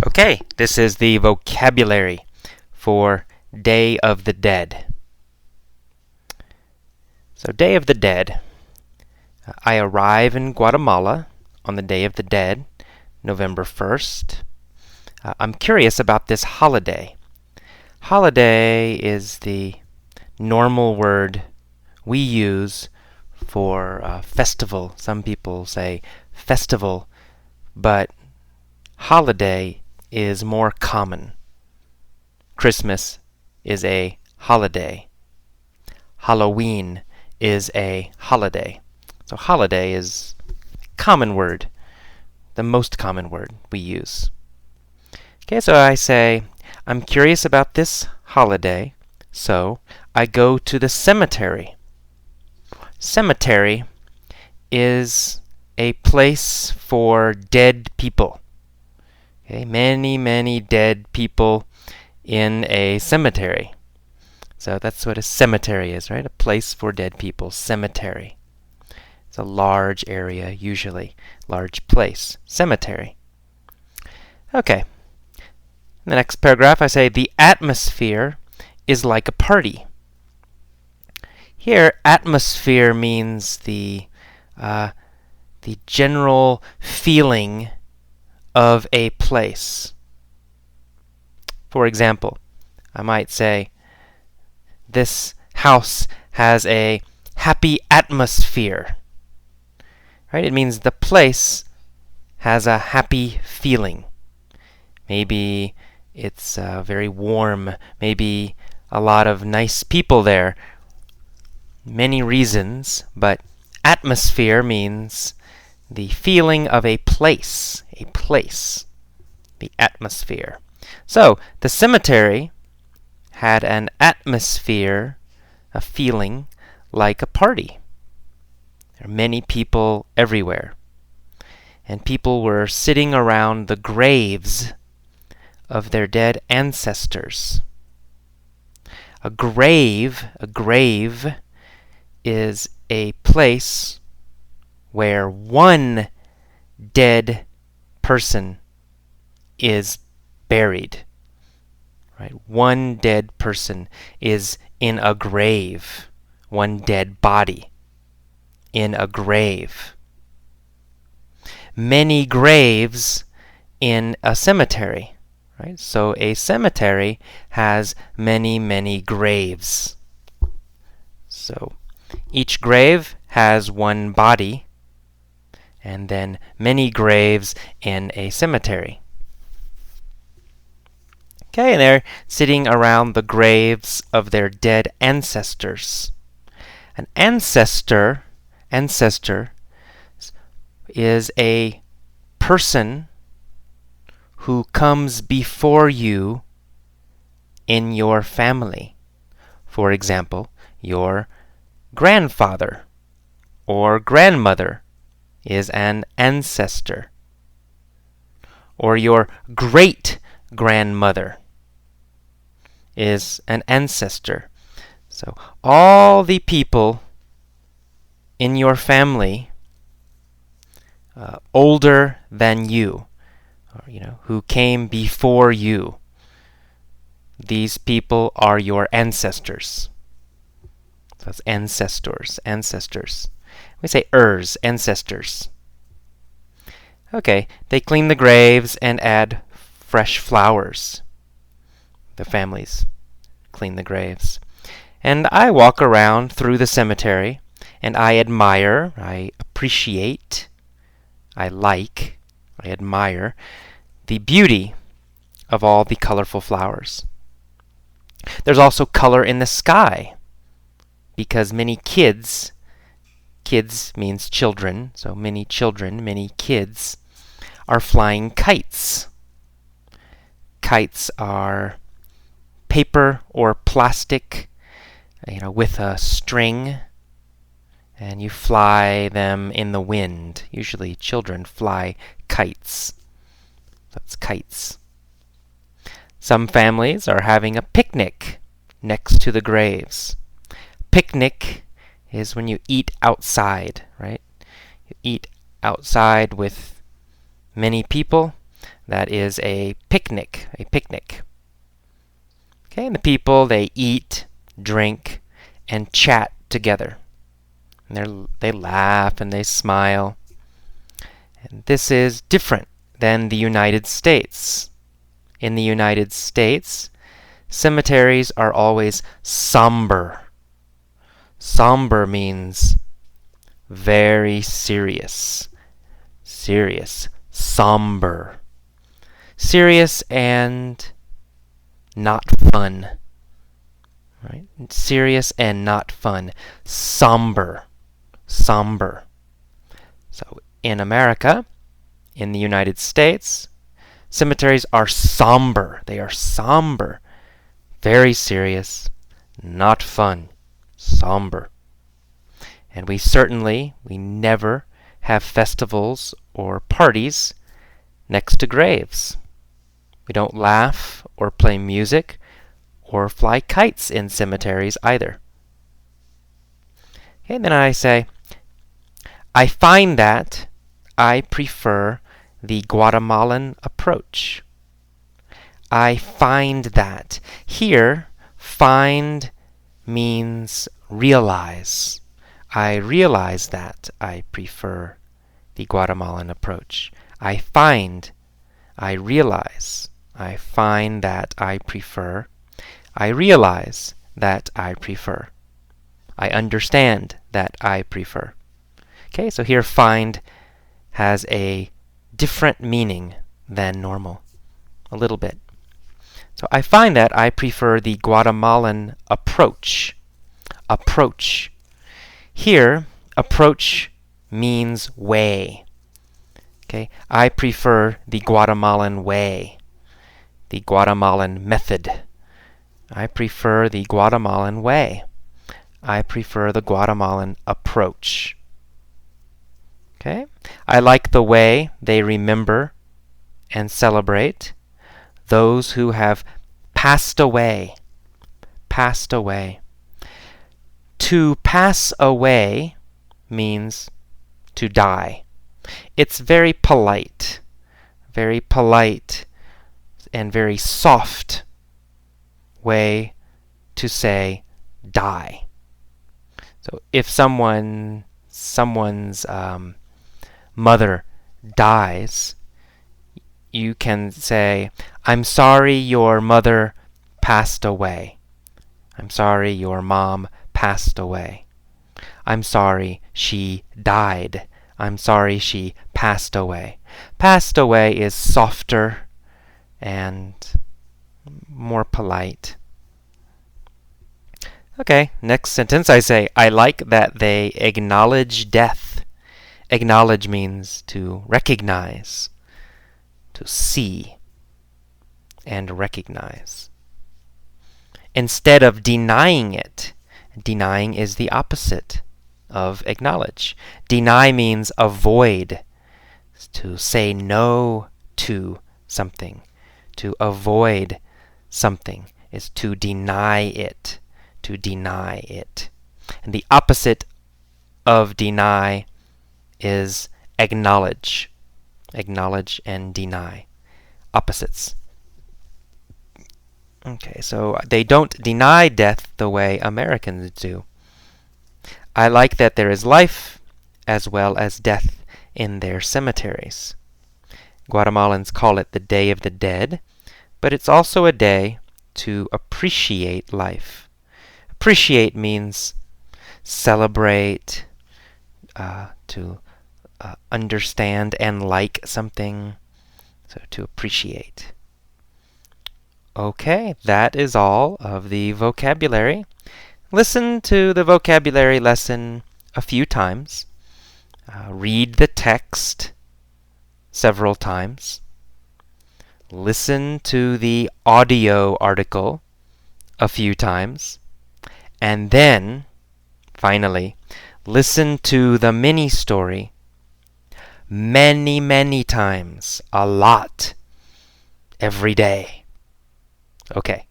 Okay, this is the vocabulary for Day of the Dead. So, Day of the Dead. I arrive in Guatemala on the Day of the Dead, November 1st. I'm curious about this holiday. Holiday is the normal word we use for festival. Some people say festival, but holiday is more common. Christmas is a holiday. Halloween is a holiday. So holiday is a common word, the most common word we use. Okay, so I say, I'm curious about this holiday, so I go to the cemetery. Cemetery is a place for dead people. Okay, many dead people in a cemetery. So that's what a cemetery is, right? A place for dead people. Cemetery. It's a large area, usually. Large place. Cemetery. Okay. In the next paragraph, I say, the atmosphere is like a party. Here, atmosphere means the general feeling of a place. For example, I might say, this house has a happy atmosphere. Right? It means the place has a happy feeling. Maybe it's very warm. Maybe a lot of nice people there. Many reasons, but atmosphere means the feeling of a place. A place. The atmosphere. So, the cemetery had an atmosphere, a feeling, like a party. There are many people everywhere. And people were sitting around the graves of their dead ancestors. A grave is a place where one dead person is buried. Right? One dead person is in a grave. One dead body in a grave. Many graves in a cemetery. Right? So a cemetery has many graves. So each grave has one body, and then many graves in a cemetery. Okay, and they're sitting around the graves of their dead ancestors. An ancestor is a person who comes before you in your family. For example, your grandfather or grandmother is an ancestor. Or your great-grandmother is an ancestor. So all the people in your family older than you, or, who came before you, these people are your ancestors. So that's ancestors. We say ancestors. Okay, they clean the graves and add fresh flowers. The families clean the graves. And I walk around through the cemetery, and I admire, I appreciate, I admire the beauty of all the colorful flowers. There's also color in the sky, because many kids means children, so many kids are flying kites. Kites are paper or plastic, with a string, and you fly them in the wind. Usually children fly kites. That's kites. Some families are having a picnic next to the graves. Picnic is when you eat outside, right? You eat outside with many people. That is a picnic, a picnic. Okay, and the people, they eat, drink, and chat together. And they laugh and they smile. And this is different than the United States. In the United States, cemeteries are always somber. Somber means very serious. Serious. Somber. Serious and not fun. Right? Serious and not fun. Somber. Somber. So in America, in the United States, cemeteries are somber. They are somber. Very serious. Not fun. Somber. And we never have festivals or parties next to graves. We don't laugh or play music or fly kites in cemeteries either. Okay, then I say, I find that I prefer the Guatemalan approach. I find that. Here, find means realize. I realize that I prefer the Guatemalan approach. I find, I realize. I find that I prefer. I realize that I prefer. I understand that I prefer. Okay, so here find has a different meaning than normal. A little bit. So I find that I prefer the Guatemalan approach. Approach. Here, approach means way. Okay, I prefer the Guatemalan way. The Guatemalan method. I prefer the Guatemalan way. I prefer the Guatemalan approach. Okay? I like the way they remember and celebrate those who have passed away. Passed away. To pass away means to die. It's very polite and very soft way to say die. So if someone's mother dies, you can say, I'm sorry your mother passed away. I'm sorry your mom passed away. I'm sorry she died. I'm sorry she passed away. Passed away is softer and more polite. Okay, next sentence I say, I like that they acknowledge death. Acknowledge means to recognize, to see, and recognize. Instead of denying it, denying is the opposite of acknowledge. Deny means avoid, to say no to something. To avoid something is to deny it. To deny it. And the opposite of deny is acknowledge. Acknowledge and deny. Opposites. Okay, so they don't deny death the way Americans do. I like that there is life as well as death in their cemeteries. Guatemalans call it the Day of the Dead, but it's also a day to appreciate life. Appreciate means celebrate, to understand and like something, so to appreciate. Okay, that is all of the vocabulary. Listen to the vocabulary lesson a few times. Read the text several times. Listen to the audio article a few times. And then, finally, listen to the mini story many, many times, a lot, every day. Okay.